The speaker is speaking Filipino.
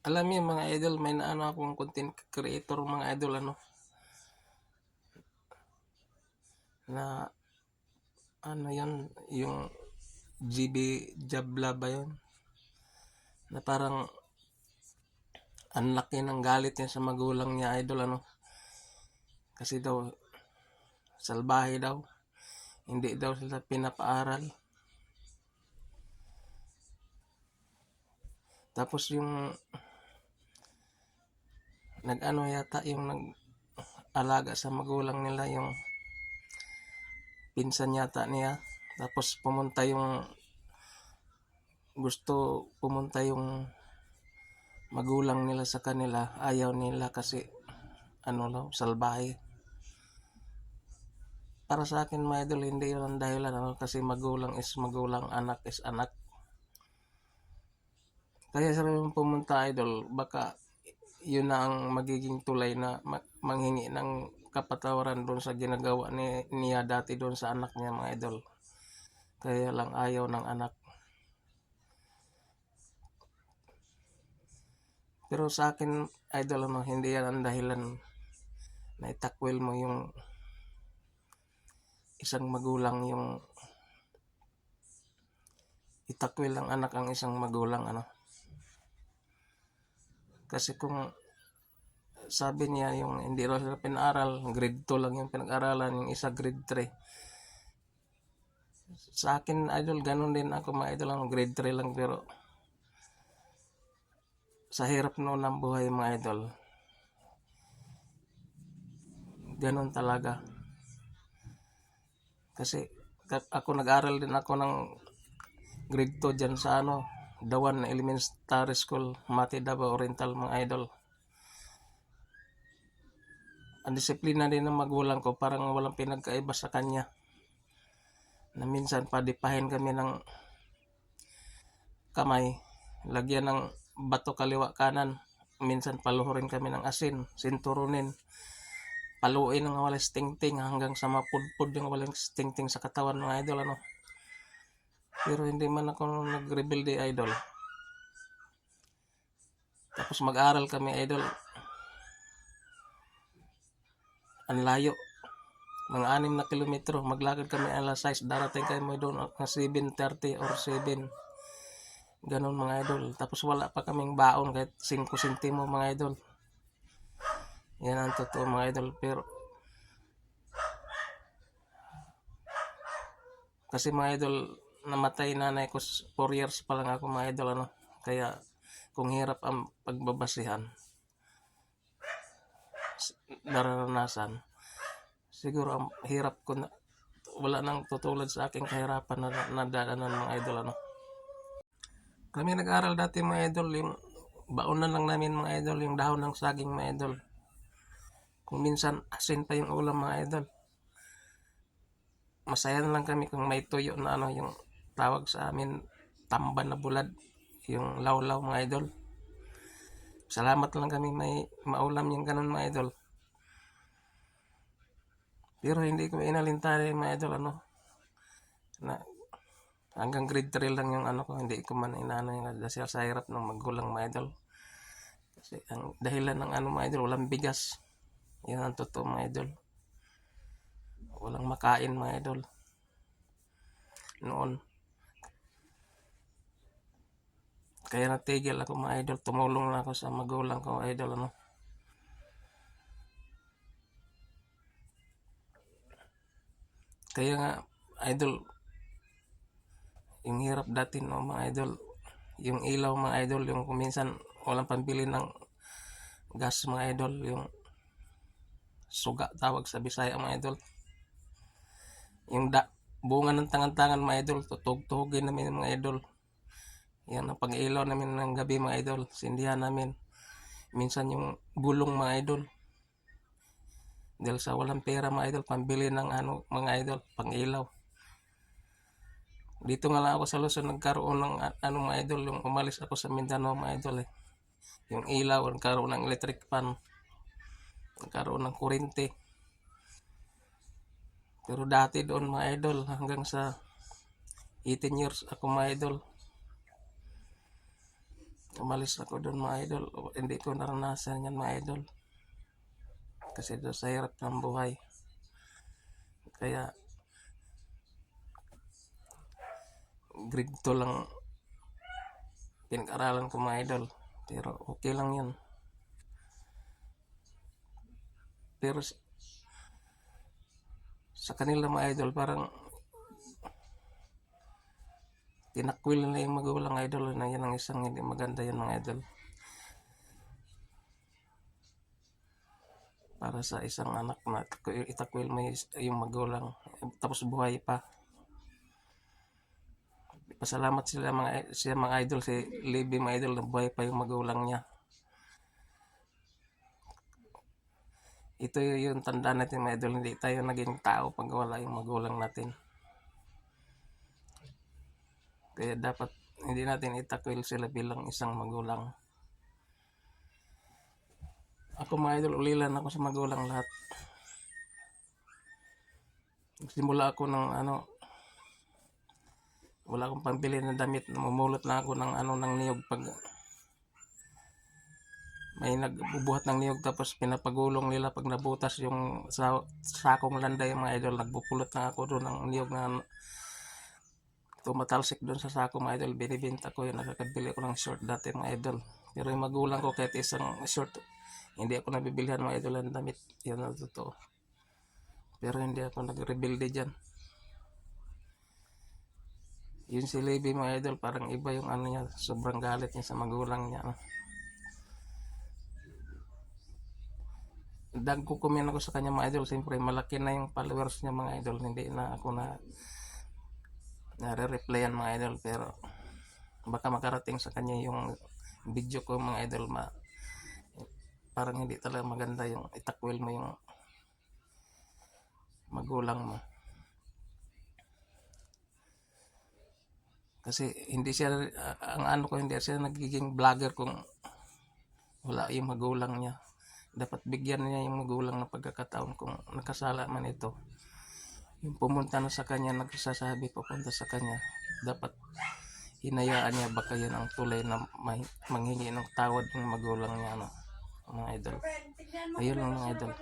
Alam niyo mga idol, may naano akong content creator mga idol na ano yun, yung GB Jabla ba yun? Na parang ang laki ng galit niya sa magulang niya idol kasi daw salbahe daw, hindi daw sila pinapaaral. Tapos yung nag-ano yata yung nag-alaga sa magulang nila yung pinsan yata niya. Tapos pumunta yung magulang nila sa kanila, ayaw nila kasi salbahe. Para sa akin mga idol, hindi yun ang dahilan kasi magulang is magulang, anak is anak. Kaya sa rin pumunta idol, baka yun na ang magiging tulay na manghingi ng kapatawaran doon sa ginagawa niya dati doon sa anak niya mga idol. Kaya lang ayaw ng anak. Pero sa akin idol hindi yan ang dahilan na itakwil mo yung isang magulang, yung itakwil ng anak ang isang magulang Kasi kung sabi niya yung hindi raw sila pinaaral, grade 2 lang yung pinag-aralan, yung isa grade 3. Sa akin idol, ganun din ako mga idol, grade 3 lang, pero sa hirap noon ng buhay mga idol, ganun talaga. Kasi ako nag-aral din ako ng grade 2 dyan sa Dawan Elementary School, Mati Davao Oriental mga idol. Ang disiplina din ng magulang ko, parang walang pinagkaiba sa kanya. Na minsan padipahin kami ng kamay, lagyan ng bato kaliwa kanan. Minsan paluhurin kami ng asin, sinturunin, paluin ng walang stingting hanggang sa mapudpud yung walang stingting sa katawan mga idol Pero hindi man ako nag-rebelde idol. Tapos mag-aral kami idol. Ang layo. Mga 6 na kilometro. Maglakad kami alas 6. Darating kami doon ng 7:30 or 7. Ganon mga idol. Tapos wala pa kaming baon kahit 5 sentimo mga idol. Yan ang totoo mga idol. Pero kasi mga idol, namatay nanay ko 4 years pa lang ako mga idol Kaya kung hirap ang pagbabasihan, naranasan, siguro ang hirap ko na wala nang tutulad sa aking kahirapan na nadaanan mga idol Kami nag-aral dati mga idol, yung baonan lang namin mga idol, yung dahon ng saging mga idol. Kung minsan asin pa yung ulam mga idol. Masaya na lang kami kung may tuyo na yung tawag sa amin, tamban na bulad, yung lawlaw mga idol. Salamat lang kami may maulam yung ganun mga idol. Pero hindi ko inalintari mga idol na hanggang grade 3 lang yung ko, hindi ko man inaano yung dahil sa hirap ng magulang mga idol. Kasi ang dahilan ng mga idol, walang bigas. Yan ang totoo mga idol. Walang makain mga idol noon. Kaya natigil ako mga idol, tumulong na ako sa magulang ko idol Kaya nga idol, yung hirap dati mga idol, yung ilaw mga idol, yung kuminsan walang pambili ng gas mga idol, yung suga tawag sa Bisaya mga idol. Yung bunga ng tangan-tangan mga idol, tutug-tugin namin mga idol. Yan ang pag-ilaw namin ng gabi mga idol, sindihan namin. Minsan yung gulong mga idol. Dahil sa walang pera mga idol, pambili ng mga idol, pang-ilaw. Dito nga lang ako sa Luzon nagkaroon ng mga idol, yung umalis ako sa Mindanao mga idol Yung ilaw, nagkaroon ng electric fan, nagkaroon ng kurente. Pero dati doon mga idol, hanggang sa 18 years ako mga idol, umalis ako doon mga idol. Hindi ko naranasan yan mga idol. Kasi doon sa hirap ng buhay. Kaya grade 2 lang pinag-aralan ko mga idol. Pero okay lang yun. Pero sa kanila mga idol, parang tinakwil nila yung magulang idol na yan ang isang hindi maganda yan mga idol. Para sa isang anak na itakwil mo yung magulang tapos buhay pa. Pasalamat siya mga idol, si Libby mga idol, na buhay pa yung magulang niya. Ito yung tanda natin mga idol, hindi tayo naging tao pag wala yung magulang natin. Kaya dapat hindi natin itakwil sila bilang isang magulang. Ako mga idol, ulilan ako sa magulang lahat. Simula ako ng wala akong pambili ng damit, mamulot na ako ng ng niyog pag may nagbubuhat ng niyog tapos pinapagulong nila pag nabutas yung sakong landay mga idol, nagbupulot na ako doon ng niyog na tumatalsik doon sa sako mga idol, binibenta ko yun, nakakabili ko ng short dati mga idol. Pero yung magulang ko kahit isang short hindi ako nabibilhan mga idol ng damit, yan ang totoo. Pero hindi ako nagrebuilde dyan. Yun si Libby mga idol, parang iba yung niya, sobrang galit niya sa magulang niya. Nagko-comment ako sa kanya mga idol, siyempre malaki na yung followers niya mga idol, hindi na ako nare-replyan mga idol, pero baka makarating sa kanya yung video ko mga idol, parang hindi talaga maganda yung itakwil mo yung magulang mo. Kasi hindi siya, hindi siya nagiging vlogger kung wala yung magulang niya. Dapat bigyan niya yung magulang ng pagkakataon kung nakasala man ito. Yung pumunta na sa kanya, nagsasabi papunta sa kanya, dapat hinayaan niya, baka yan ang tulay na manghingi ng tawad ng magulang niya mga idol. Ayun lang mga idol.